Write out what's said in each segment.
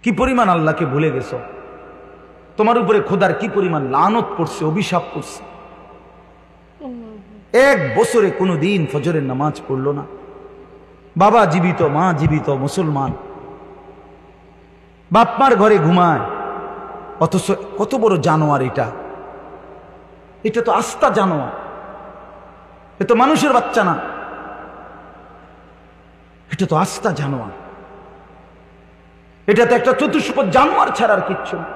কি পরিমাণ আল্লাহকে ভুলে গেছো, তোমার উপরে খোদার কি পরিমাণ লানত পড়ছে, অভিশাপ পড়ছে। 1 বছরে কোনো দিন ফজরের নামাজ পড়লো না। বাবা জীবিত, মা জীবিত, মুসলমান, বাপমার ঘরে ঘুমায়, অথচ কত বড় জানোয়ার এটা। এটা তো আস্তা জানোয়ার, এ তো মানুষের বাচ্চা না, এটা তো আস্তা জানোয়ার। এটা তো একটা চতুষ্পদ জানোয়ার ছাড়ার কিচ্ছু না,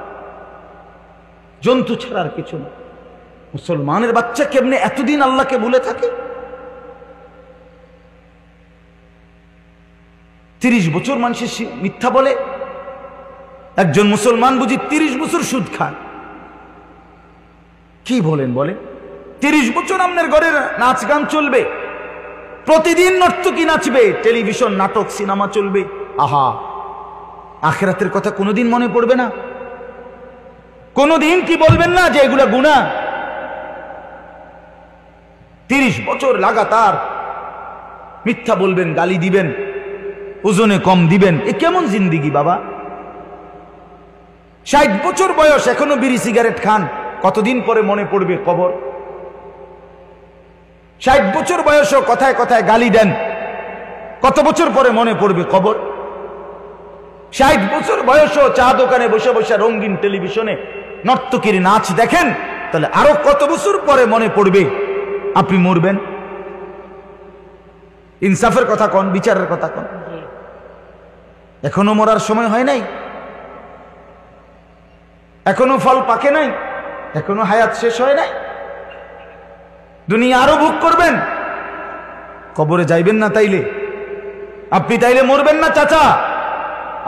জন্তু ছাড়ার কিছু না। মুসলমানের বাচ্চা কেমনে এতদিন আল্লাহকে ভুলে থাকে? 30 বছর মানুষের মিথ্যা বলে, একজন মুসলমান বুঝি 30 বছর সুদ খায়। কি বলেন বলে? 30 বছর আপনার ঘরে নাচ গান চলবে, প্রতিদিন নর্তকী নাচবে, টেলিভিশন নাটক সিনেমা চলবে। আহা, আখিরাতের কথা কোনোদিন মনে পড়বে না? কোনোদিন কি বলবেন না যে এগুলা গুনাহ? 30 বছর লাগাতার মিথ্যা বলবেন, গালি দিবেন, ওজনে কম দিবেন, এ কেমন জিন্দিগি বাবা? 60 বছর বয়স এখনো বিড়ি সিগারেট খান, কতদিন পরে মনে পড়বে কবর? 60 বছর বয়সও কথায় কথায় গালি দেন, কত বছর পরে মনে পড়বে কবর? 60 বছর বয়সও চা দোকানে বসে বসে রঙিন টেলিভিশনে নর্তকীর নাচ দেখেন, তাহলে আরো কত বছর পরে মনে পড়বে আপনি মরবেন? ইনসাফের কথা কোন, বিচারের কথা কোন। এখনো মরার সময় হয় নাই, এখনো ফল পাকে নাই, এখনো হায়াত শেষ হয় নাই। দুনিয়া আরো ভোগ করবেন, কবরে যাইবেন না তাইলে? আপনি তাইলে মরবেন না চাচা?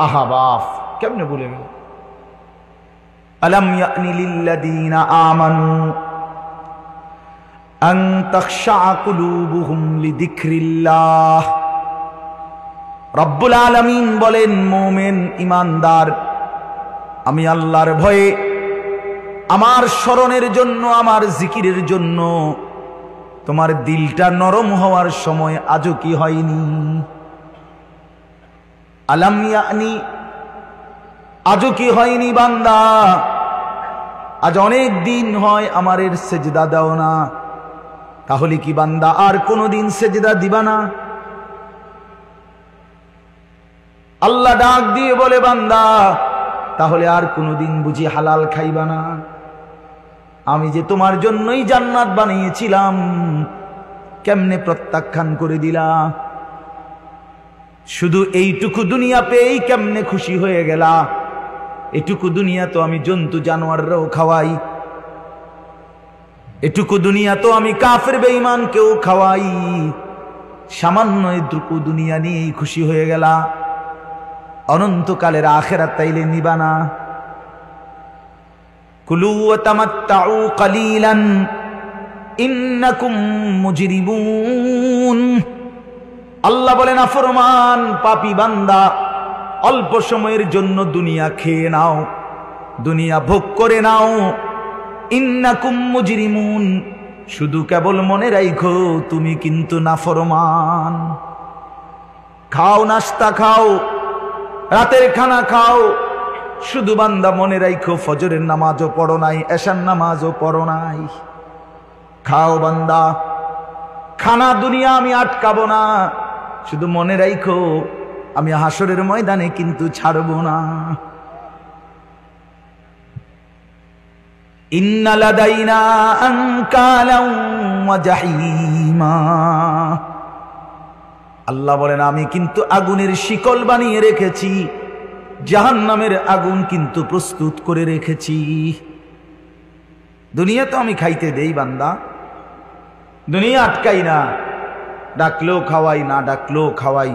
আহা বাপ, কেমনে বলে গেল? আলাম ইয়ানি লিল্লাযীনা আমানু আন তাখশা কুলুবুহুম লিযিকরিল্লাহ। রব্বুল আলামিন বলেন, মুমিন ঈমানদার, আমি আল্লাহর ভয়ে, আমার স্মরণের জন্য, আমার জিকিরের জন্য তোমার দিলটা নরম হওয়ার সময় আজও কি হয়নি? আলাম ইয়ানি, আজও কি হয়নি বান্দা? আজ অনেক দিন হয় আমারের সেজদা দাও না, তাহলে কি বান্দা আর কোনদিন সেজদা দিবা না? আল্লাহ ডাক দিয়ে বলে, বান্দা তাহলে আর কোনদিন বুঝি হালাল খাইবা না? আমি যে তোমার জন্যই জান্নাত বানিয়েছিলাম, কেমনে প্রত্যাখ্যান করে দিলা? শুধু এইটুকু দুনিয়া পেয়েই কেমনে খুশি হয়ে গেলা? এটুকু দুনিয়া তো আমি জন্তু জানোয়াররাও খাওয়াই, এটুকু দুনিয়া তো আমি কাফের বেঈমানকেও খাওয়াই, সামান্য এটুকু দুনিয়া নিয়েই খুশি হয়ে গেলা? অনন্তকালের আখিরাত তাইলে নিবা না? কুলু ওয়া তামাত্তাউ কালিলান ইন্নাকুম মুজরিমুন। আল্লাহ বলেন, নাফরমান পাপী বান্দা, অল্প সময়ের জন্য দুনিয়া খেয়ে নাও, দুনিয়া ভোগ করে নাও। ইন্নাকুম মুজরিমুন, শুধু কেবল মনে রাখো তুমি কিন্তু নাফরমান। খাও, নাস্তা খাও, রাতের খানা খাও, শুধু বান্দা মনে রাখো ফজরের নামাজও পড়ো নাই, এশার নামাজও পড়ো নাই। খাও বান্দা, খানা দুনিয়া আমি আটকাবো না, শুধু মনে রাখো আমি হাসরের ময়দানে কিন্তু ছাড়বো না। ইন্না লাদাইনা আনকালাও ওয়া জাহিমা। আল্লাহ বলেন, আমি কিন্তু আগুনের শিকল বানিয়ে রেখেছি, জাহান্নামের আগুন কিন্তু প্রস্তুত করে রেখেছি। দুনিয়া তো আমি খাইতে দেই বান্দা, দুনিয়া আটকাই না, ডাকলেও খাওয়াই, না ডাকলেও খাওয়াই।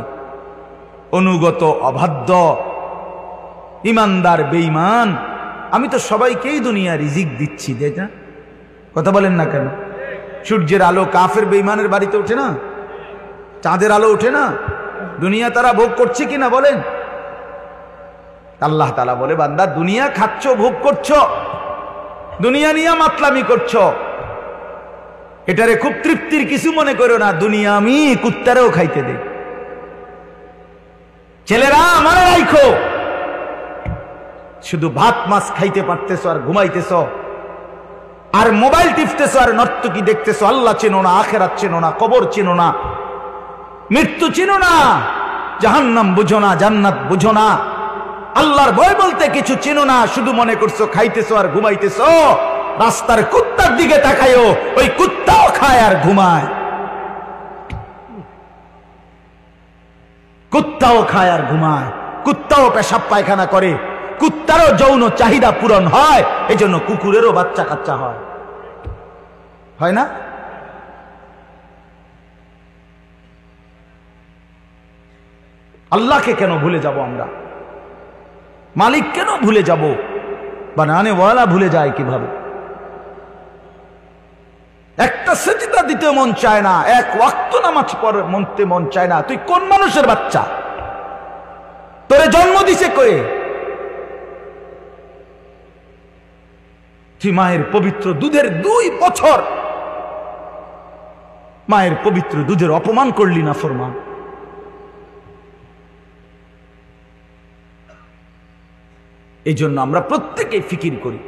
অনুগত অবাধ্য ইমানদার বেঈমান আমি তো সবাইকেই দুনিয়া রিজিক দিচ্ছি, তাই না? কথা বলেন না কেন? সূর্যের আলো কাফের বেঈমানের বাড়িতে ওঠে না? চাঁদের আলো ওঠে না? দুনিয়া তারা ভোগ করছে কিনা বলেন? আল্লাহ তাআলা বলে, বান্দা দুনিয়া খাচ্ছ, ভোগ করছো, দুনিয়া নিয়ে মাতলামি করছো, এটারে খুব তৃপ্তির কিছু মনে করো না। দুনিয়া আমি কুত্তারেও খাইতে দেই। ছেলেরা মনে রাখো, শুধু ভাত মাছ খাইতে পারতেছো আর ঘুমাইতেছো, আর মোবাইল টিপতেছো আর নর্তকী দেখতেছো। আল্লাহ চেনো না, আখেরাত চেনো না, কবর চেনো না, মৃত্যু চেনো না, জাহান্নাম বুঝো না, জান্নাত বুঝো না, আল্লাহর ভয় বলতে কিছু চেনো না। শুধু মনে করছো খাইতেছো আর ঘুমাইতেছো। রাস্তার কুত্তার দিকে তাকায়ও, ওই কুত্তাও খায় আর ঘুমায়, কুত্তাও খায় আর ঘুমায়, কুত্তাও পেশাব পায়খানা করে, কুত্তারও যৌন চাহিদা পূরণ হয়, এজন্য কুকুরেরও বাচ্চা কাচ্চা হয়, হয় না? আল্লাহকে কেন ভুলে যাব আমরা? মালিক কেন ভুলে যাব? বানানে ওয়ালা ভুলে যায় কিভাবে? একটা সেজদা দিতে মন চায় না, এক ওয়াক্ত নামাজ পড়তে মন চায় না। তুই কোন মানুষের বাচ্চা? তোরে জন্ম দিছে কয়ে? তুই মায়ের পবিত্র দুধের 2 বছর মায়ের পবিত্র দুধের অপমান করলি না ফরমান। এই জন্য আমরা প্রত্যেকেই ফিকির করি,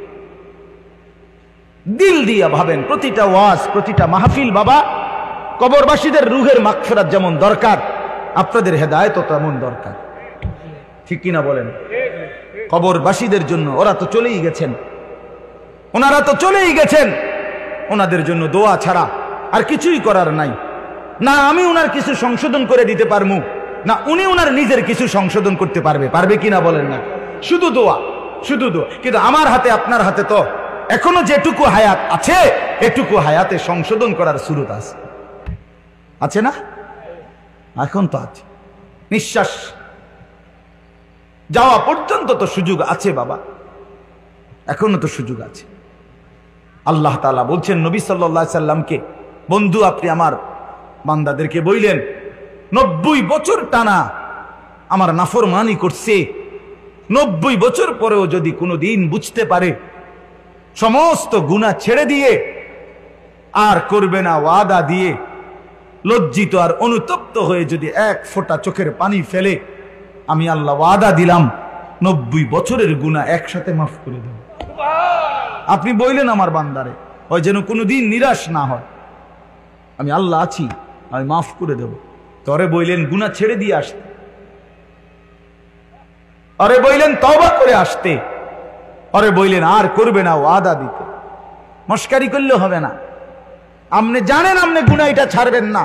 দিল দিয়া ভাবেন। প্রতিটা ওয়াজ, প্রতিটা মাহফিল বাবা, কবরবাসীদের রুহের মাগফিরাত যেমন দরকার, আপনাদের হেদায়েতও তেমন দরকার। ঠিক কিনা বলেন? কবরবাসীদের জন্য, ওরা তো চলেই গেছেন, ওনারা তো চলেই গেছেন, ওনাদের জন্য দোয়া ছাড়া আর কিছুই করার নাই। না আমি ওনার কিছু সংশোধন করে দিতে পারবো, না উনি ওনার নিজের কিছু সংশোধন করতে পারবে। পারবে কিনা বলেন না? শুধু দোয়া, শুধু দোয়া। কিন্তু আমার হাতে, আপনার হাতে তো এখনো যেটুকু হায়াত আছে, এটুকু হায়াতে সংশোধন করার সুরত আছে, আছে না? এখন তো আছে। নিঃশ্বাস যাওয়া পর্যন্ত তো সুযোগ আছে বাবা, এখনো তো সুযোগ আছে। আল্লাহ তাআলা বলছেন নবী সাল্লাল্লাহু আলাইহি সাল্লামকে, বন্ধু আপনি আমার বান্দাদেরকে বললেন 90 বছর টানা আমার নাফরমানি করছে, 90 বছর পরেও যদি কোনো দিন বুঝতে পারে, সমস্ত গুনাহ ছেড়ে দিয়ে আর করবে না ওয়াদা দিয়ে, লজ্জিত আর অনুতপ্ত হয়ে যদি এক ফোঁটা চোখের পানি ফেলে, আমি আল্লাহ ওয়াদা দিলাম 90 বছরের গুনাহ একসাথে মাফ করে দেব। আপনি বললেন আমার বান্দারে, ওই যেন কোনোদিন নিরাশ না হয়, আমি আল্লাহ আছি, আমি মাফ করে দেব। তরে বললেন গুনাহ ছেড়ে দিয়ে আসতে, আরে বললেন তওবা করে আসতে, আরে বললেন আর করবে না ওয়াদা দিতে। মস্কারি করলে হবে না। আপনি জানেন আপনি গুনাহ এটা ছাড়বেন না,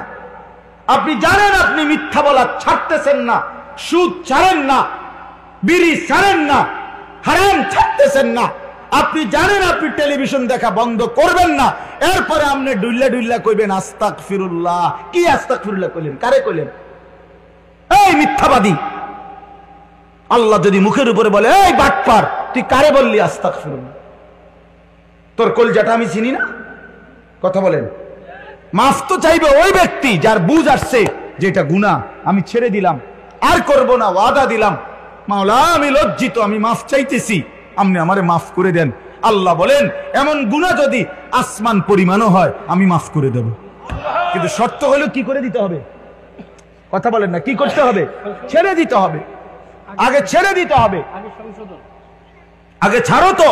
আপনি জানেন আপনি মিথ্যা বলা ছাড়তেছেন না, সুদ ছাড়েন না, বিড়ি ছাড়েন না, হারাম ছাড়তেছেন না, আপনি জানেন আপনি টেলিভিশন দেখা বন্ধ করবেন না, এরপরে আপনি ডুল্লা ডুল্লা কইবেন আস্তাগফিরুল্লাহ। কি আস্তাগফিরুল্লাহ কইলেন? কারে কইলেন? এই মিথ্যাবাদী! আল্লাহ যদি মুখের উপরে বলে এই বাটপার, তুই কারে বললি আস্তাগফিরুল্লাহ? তোর কলজাটা আমি চিনি না? কথা বলেন। মাফ তো চাইবে ওই ব্যক্তি যার বুঝ আসছে যে এটা গুনাহ, আমি ছেড়ে দিলাম, আর করব না, ওয়াদা দিলাম। মাওলা আমি লজ্জিত, আমি মাফ চাইতেছি, আপনি আমারে মাফ করে দেন। আল্লাহ বলেন এমন গুনাহ যদি আসমান পরিমাণও হয় আমি মাফ করে দেব, কিন্তু শর্ত হলো কি করে দিতে হবে? কথা বলেন না, কি করতে হবে? ছেড়ে দিতে হবে, আগে ছেড়ে দিতে হবে, আগে ছাড়ো তো,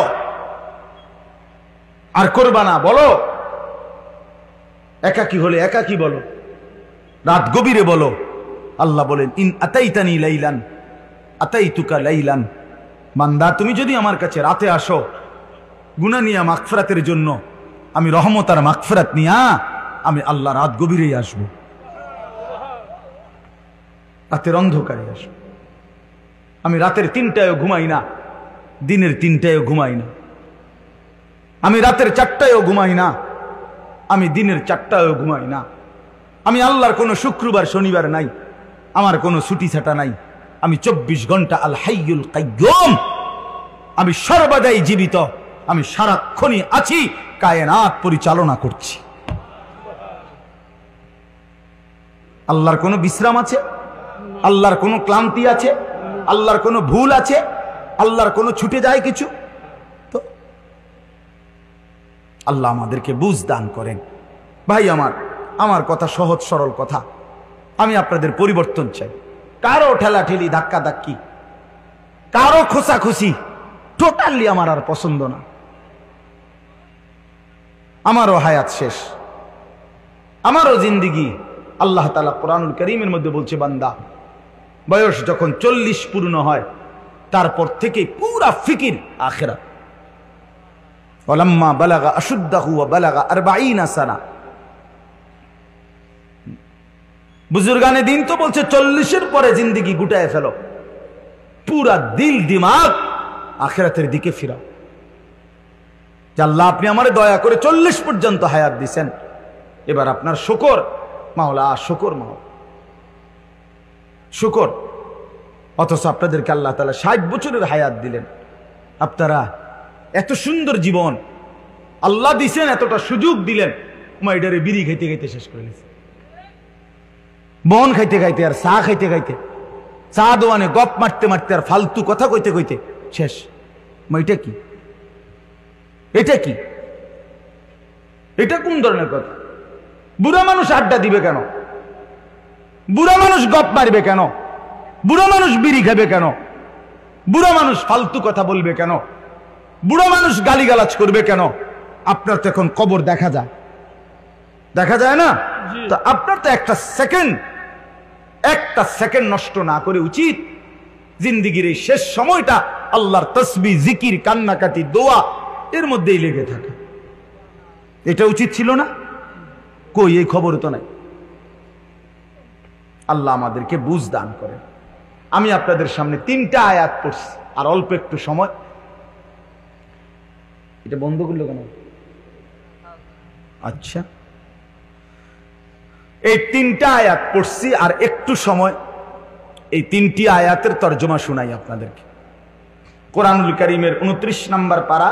আর করবা না। বলো একাকী হলে একাকী বলো, রাত গভীরে বলো। আল্লাহ বলেন ইন আতাইতানি লাইলান আতাইতুকা লাইলান, বান্দা তুমি যদি আমার কাছে রাতে আসো গুনাহ নিয়া মাগফিরাতের জন্য, আমি রহমত আর মাগফিরাত নিয়া আমি আল্লাহ রাত গভীরেই আসবো, রাতের অন্ধকারে আসবো। আমি রাতের 3টায়ও ঘুমাই না, দিনের 3টায়ও ঘুমাই না, আমি রাতের 4টায়ও ঘুমাই না, আমি দিনের 4টায়ও ঘুমাই না। আমি আল্লাহর কোনো শুক্রবার শনিবার নাই, আমার কোনো ছুটি ছাটা নাই। আমি 24 ঘন্টা আল হাইয়ুল কাইয়ুম, আমি সর্বদাই জীবিত, আমি সারাক্ষণই আছি, কায়নাত পরিচালনা করছি। আল্লাহর কোনো বিশ্রাম আছে? আল্লাহর কোনো ক্লান্তি আছে? আল্লাহর কোনো ভুল আছে? আল্লাহর কোনো ছুটে যায় কিছু? তো আল্লাহ আমাদেরকে বুঝ দান করেন। ভাই আমার কথা সহজ সরল কথা, আমি আপনাদের পরিবর্তন চাই। কারো ঠেলাঠেলি ধাক্কা ধাক্কি, কারো খোসাখুসি, টোটালি আমার আর পছন্দ না, আমারও হায়াত শেষ, আমারও জিন্দিগি। আল্লাহ তাআলা কোরআনুল কারীমের মধ্যে বলছে, বান্দা বয়স যখন 40 পূর্ণ হয় তারপর থেকে পুরা ফিকির আখিরাত। ওয়ালাম্মা বালাগা আশুদ্দাহু ওয়া বালাগা 40 সানা। বুজুর্গানে দিন তো বলছে 40-এর পরে জিন্দিগি গুটায় ফেলো, পুরা দিল দিমাগ আখিরাতের দিকে ফিরাও। যে আল্লাহ আপনি আমারে দয়া করে 40 পর্যন্ত হায়াত দিছেন, এবার আপনার শুকর মাওলা, শুকর মাওলা, শুকর। অথচ আপনাদেরকে আল্লাহ তাআলা 60 বছরের হায়াত দিলেন, আপনারা এত সুন্দর জীবন আল্লাহ দিছেন, এতটা সুযোগ দিলেন, মাইডারে বিড়ি খাইতে খাইতে শেষ করে দিয়েছে, বন খাইতে খাইতে আর চা খাইতে খাইতে, চা দোয়ানে গপ মারতে মারতে আর ফালতু কথা কইতে কইতে শেষ। এটা কি? এটা কি? এটা কোন ধরনের কথা? বুড়া মানুষ আড্ডা দিবে কেন? বুড়া মানুষ গপ মারবে কেন? বুড়া মানুষ বিড়ি খাবে কেন? বুড়া মানুষ ফালতু কথা বলবে কেন? বুড়া মানুষ গালিগালাজ করবে কেন? আপনার তো এখন কবর দেখা যায়, দেখা যায় না? তো আপনার তো একটা সেকেন্ড নষ্ট না করে উচিত জিন্দিগির এই শেষ সময়টা আল্লাহর তসবিহ, জিকির, কান্নাকাটি, দোয়া এর মধ্যেই লেগে থাকে। এটা উচিত ছিল না? কই, এই খবর তো নাই। আল্লাহ আমাদেরকে বুঝ দান করেন। আমি আপনাদের সামনে 3টা আয়াত পড়ছি, আর অল্প একটু সময়। এটা বন্ধ করলো কেন? আচ্ছা, এই 3টা আয়াত পড়ছি আর একটু সময়, এই 3টি আয়াতের তর্জমা শুনাই আপনাদেরকে। কোরআনুল কারীমের 29 নম্বর পারা,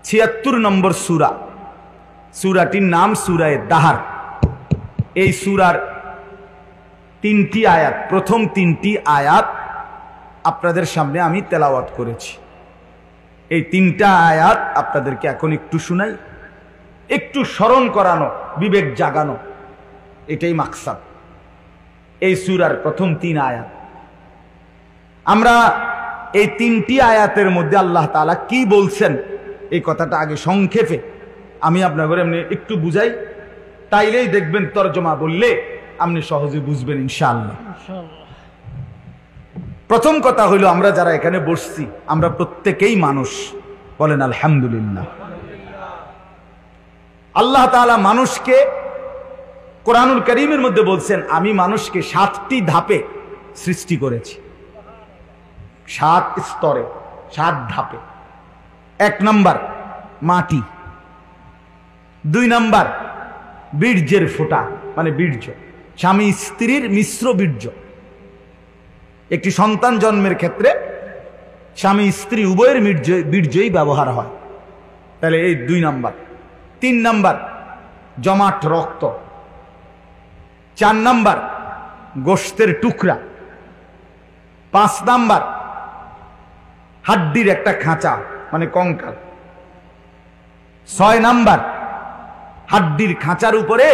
76 নম্বর সূরা। সূরাটির নাম সূরায়ে দাহার। এই সূরার 3টি আয়াত, প্রথম 3টি আয়াত আপনাদের সামনে আমি তেলাওয়াত করেছি। এই 3টা আয়াত আপনাদেরকে এখন একটু শুনাই, একটু স্মরণ করানো, বিবেক জাগানো, এটাই মাকসাদ এই সূরার প্রথম 3 আয়াত। আমরা এই 3টি আয়াতের মধ্যে আল্লাহ তাআলা কি বলছেন এই কথাটা আগে সংক্ষেপে আমি আপনাদের এমনি একটু বুঝাই, তাইলেই দেখবেন তরজমা বললে আপনি সহজে বুঝবেন ইনশাআল্লাহ। প্রথম কথা হইল, আমরা যারা এখানে বসছি আমরা প্রত্যেকেই মানুষ, বলেন আলহামদুলিল্লাহ। আল্লাহ তাআলা মানুষকে কোরআনুল কারীমের মধ্যে বলছেন, আমি মানুষকে 7টি ধাপে সৃষ্টি করেছি, 7 স্তরে, 7 ধাপে। 1 নাম্বার মাটি, 2 নাম্বার বীর্যের ফোঁটা, মানে বীর্য, স্বামী স্ত্রীর মিশ্র বীর্য। একটি সন্তান জন্মের ক্ষেত্রে স্বামী স্ত্রী উভয়ের বীর্যই ব্যবহার হয়, তাহলে এই 2 নাম্বার। 3 নাম্বার জমাট রক্ত। 4 নাম্বার গোশতের টুকরা। 5 নাম্বার হাড্ডির একটা খাঁচা, মানে কঙ্কাল। 6 নাম্বার হাড্ডির খাঁচার উপরে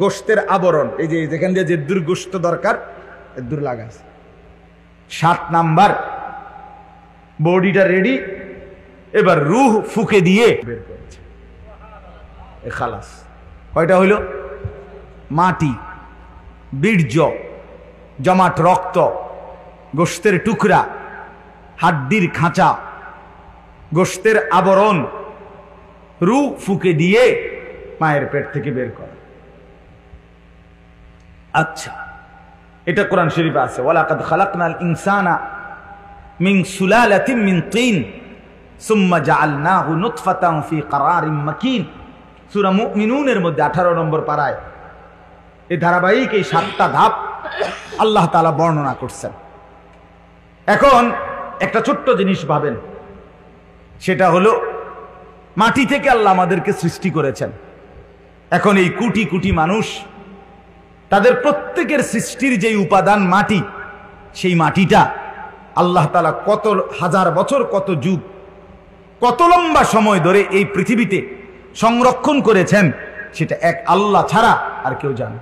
গোশতের আবরণ, এই যে যেখান দিয়ে যে দূর গোশত দরকার দূর লাগাছে। 7 নাম্বার বডিটা রেডি, এবার রূহ ফুকে দিয়ে বের করেছে, খালাস। কয়টা হইল? মাটি, বীর্য, জমাট রক্ত, গোশতের টুকরা, হাড্ডির খাঁচা, গোশতের আবরণ, রূহ ফুকে দিয়ে মায়ের পেট থেকে বের করা। আচ্ছা, এটা কোরআন শরীফে আছে, ওয়ালাকাদ খালাকনাল ইনসানা মিন সুলালাতিন মিন তিন সুম্মা জাআলনাহু নুতফাতান ফি ক্বারারিম মাকিন। সূরা মুমিনুনের মধ্যে 18 নম্বর পারায় এই ধারাবাহিক এই 7টা ধাপ আল্লাহ তাআলা বর্ণনা করছেন। এখন একটা ছোট্ট জিনিস ভাবেন, সেটা হলো মাটি থেকে আল্লাহ আমাদেরকে সৃষ্টি করেছেন। এখন এই কোটি কোটি মানুষ, তাদের প্রত্যেকের সৃষ্টির যে উপাদান মাটি, সেই মাটিটা আল্লাহ তাআলা কত হাজার বছর, কত যুগ, কত লম্বা সময় ধরে এই পৃথিবীতে সংরক্ষণ করেছেন, সেটা এক আল্লাহ ছাড়া আর কেউ জানে।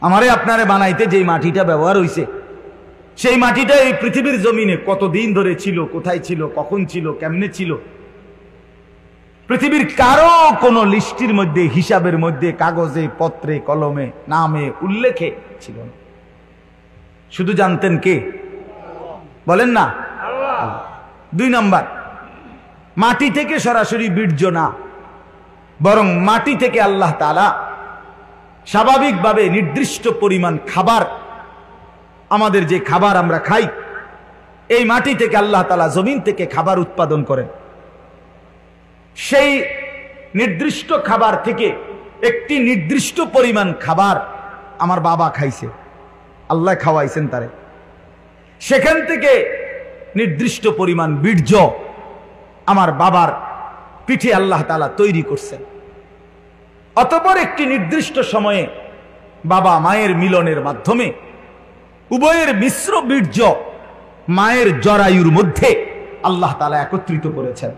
আমারে আপনারে বানাইতে যেই মাটিটা ব্যবহার হইছে, সেই মাটিটা এই পৃথিবীর জমিনে কতদিন ধরে ছিল, কোথায় ছিল, কখন ছিল, কেমনে ছিল, পৃথিবীর কারো কোনো লিস্টির মধ্যে, হিসাবের মধ্যে, কাগজে, পত্রে, কলমে, নামে, উল্লেখে ছিল না। শুধু জানতেন কে? বলেন না, আল্লাহ। 2 নাম্বার, মাটি থেকে সরাসরি বীর্য না, বরং মাটি থেকে আল্লাহ তাআলা স্বাভাবিকভাবে নির্দিষ্ট পরিমাণ খাবার, আমাদের যে খাবার আমরা খাই, এই মাটি থেকে আল্লাহ তাআলা জমিন থেকে খাবার উৎপাদন করেন। সেই নির্দিষ্ট খাবার থেকে একটি নির্দিষ্ট পরিমাণ খাবার আমার বাবা খাইছে, আল্লাহ খাওয়াইছেন তারে। সেখান থেকে নির্দিষ্ট পরিমাণ বীর্য আমার বাবার পিঠে আল্লাহ তাআলা তৈরি করছেন। অতঃপর একটি নির্দিষ্ট সময়ে বাবা মায়ের মিলনের মাধ্যমে উভয়ের মিশ্র বীর্য মায়ের জরায়ুর মধ্যে আল্লাহ তাআলা একত্রিত করেছেন।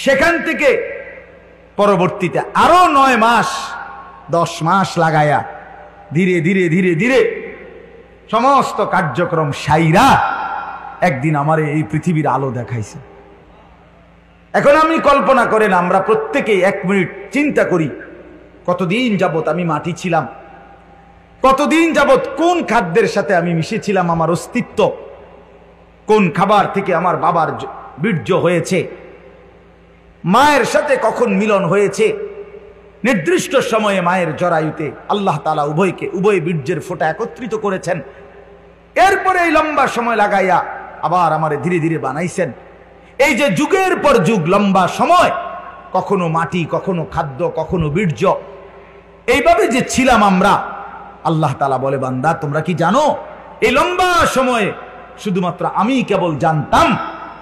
সেখান থেকে পরবর্তীতে আরো 9 মাস 10 মাস লাগায়া ধীরে ধীরে ধীরে ধীরে সমস্ত কার্যক্রম সাইরা একদিন আমার এই পৃথিবীর আলো দেখাইছে। এখন আমি কল্পনা করেন, আমরা প্রত্যেকেই 1 মিনিট চিন্তা করি, কতদিন যাবত আমি মাটি ছিলাম, কতদিন যাবত কোন খাদ্যের সাথে আমি মিশেছিলাম, আমার অস্তিত্ব কোন খাবার থেকে আমার বাবার বীর্য হয়েছে, মায়ের সাথে কখন মিলন হয়েছে। নির্দিষ্ট সময়ে মায়ের জরায়ুতে আল্লাহ তাআলা উভয় বীর্যের ফোঁটা একত্রিত করেছেন। এরপরে এই লম্বা সময় লাগাইয়া আবার আমারে ধীরে ধীরে বানাইছেন। এই যে যুগের পর যুগ লম্বা সময়, কখনো মাটি, কখনো খাদ্য, কখনো বীর্য, এইভাবে যে ছিলাম আমরা, আল্লাহ তাআলা বলে, বান্দা তোমরা কি জানো এই লম্বা সময়ে শুধুমাত্র আমি কেবল জানতাম,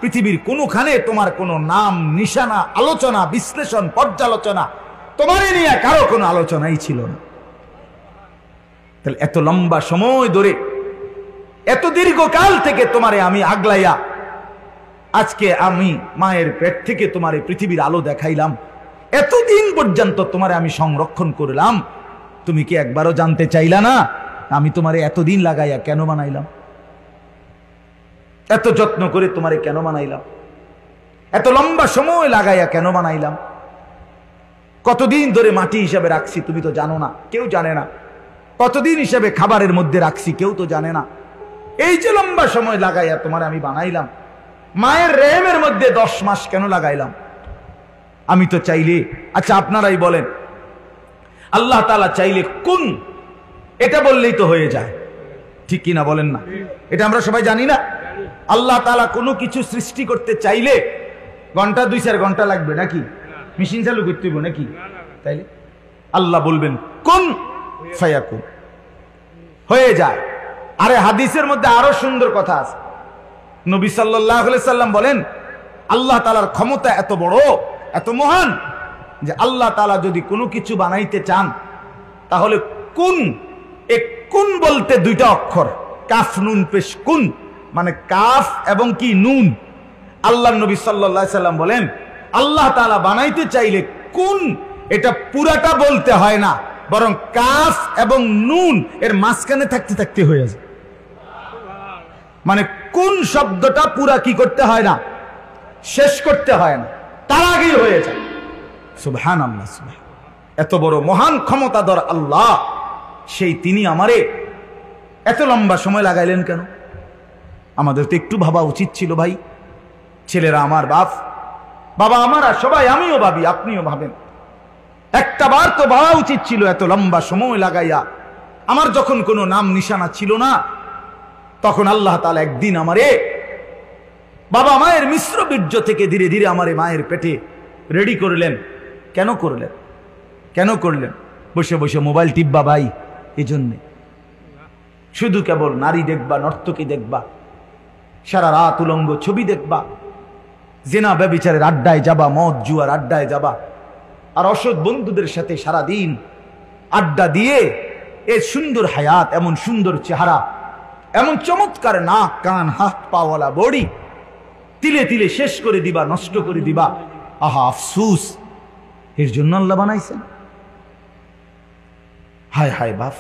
পৃথিবীর কোনোখানে তোমার কোনো নাম, নিশানা, আলোচনা, বিশ্লেষণ, পর্যালোচনা, তোমারই নিয়ে কারো কোনো আলোচনাই ছিল না। তাহলে এত লম্বা সময় ধরে, এত দীর্ঘকাল থেকে তোমারে আমি আগলাইয়া আজকে আমি মায়ের পেট থেকে তোমারে পৃথিবীর আলো দেখাইলাম, এতদিন পর্যন্ত তোমারে আমি সংরক্ষণ করলাম, তুমি কি একবারও জানতে চাইলা না আমি তোমারে এতদিন লাগাইয়া কেন বানাইলাম, এত যত্ন করে তোমারে কেন বানাইলাম, এত লম্বা সময় লাগাইয়া কেন বানাইলাম, কতদিন ধরে মাটি হিসাবে রাখছি তুমি তো জানো না, কেউ জানে না, কতদিন হিসাবে খাবারের মধ্যে রাখছি কেউ তো জানে না। এই যে লম্বা সময় লাগাইয়া তোমারে আমি বানাইলাম, মায়ের রেহেমের মধ্যে 10 মাস কেন লাগাইলাম আমি তো চাইলে, আচ্ছা আপনারাই বলেন, আল্লাহ তাআলা চাইলে কোন, এটা বললেই তো হয়ে যায়, ঠিক কিনা বলেন না? এটা আমরা সবাই জানি না। আল্লাহ তাআলা কোনো কিছু সৃষ্টি করতে চাইলে ঘন্টা 2-4 ঘন্টা লাগবে নাকি? মেশিন চালু করতে হবে নাকি? তাইলে আল্লাহ বলবেন কোন ফায়াকুন, হয়ে যায়। আরে হাদিসের মধ্যে আরো সুন্দর কথা আছে। নবী সাল্লাল্লাহু আলাইহি সাল্লাম বলেন, আল্লাহ তাআলার ক্ষমতা এত বড়, এত মহান, যে আল্লাহ তাআলা যদি কোনো কিছু বানাইতে চান তাহলে কুন, এক কুন বলতে 2টা অক্ষর, কাফ নুন পেশ, কুন মানে কাফ এবং কি নুন। আল্লাহর নবী সাল্লাল্লাহু আলাইহি সাল্লাম বলেন, আল্লাহ তাআলা বানাইতে চাইলে কুন, এটা পুরাটা বলতে হয় না, বরং কাফ এবং নুন এর মাঝখানে থাকতে থাকতে হয়ে যায়। মানে কোন শব্দটা পুরা কি করতে হয় না, শেষ করতে হয় না, তার আগেই হয়ে যায়। সুবহানাল্লাহ, সুবহান। এত বড় মহান ক্ষমতাধর আল্লাহ, সেই তিনি আমারে এত লম্বা সময় লাগাইলেন কেন? আমাদের তো একটু ভাবা উচিত ছিল ভাই। ছেলেরা আমার বাবা আমার, আর সবাই, আমিও ভাবি, আপনিও ভাবেন, একটা বার তো ভাবা উচিত ছিল এত লম্বা সময় লাগাইয়া। আমার যখন কোনো নাম নিশানা ছিল না, তখন আল্লাহ তাআলা একদিন আমারে বাবা মায়ের মিশ্র বীর্য থেকে ধীরে ধীরে আমারে মায়ের পেটে রেডি করলেন। কেন করলেন? কেন করলেন? বসে বসে মোবাইল টিপবা ভাই? এই জন্যে শুধু কেবল নারী দেখবা, নর্তকী দেখবা, সারা রাত উলঙ্গ ছবি দেখবা, জেনা ব্যভিচারের আড্ডায় যাবা, মদ জুয়ার আড্ডায় যাবা, আর অসৎ বন্ধুদের সাথে সারাদিন আড্ডা দিয়ে এ সুন্দর হায়াত, এমন সুন্দর চেহারা, এমন চমৎকার নাক কান হাত পাওয়ালা বডি তিলে তিলে শেষ করে দিবা, নষ্ট করে দিবা। আহা আফসুস, এর জন্য আল্লাহ বানাইছেন। হায় হায় বাপ।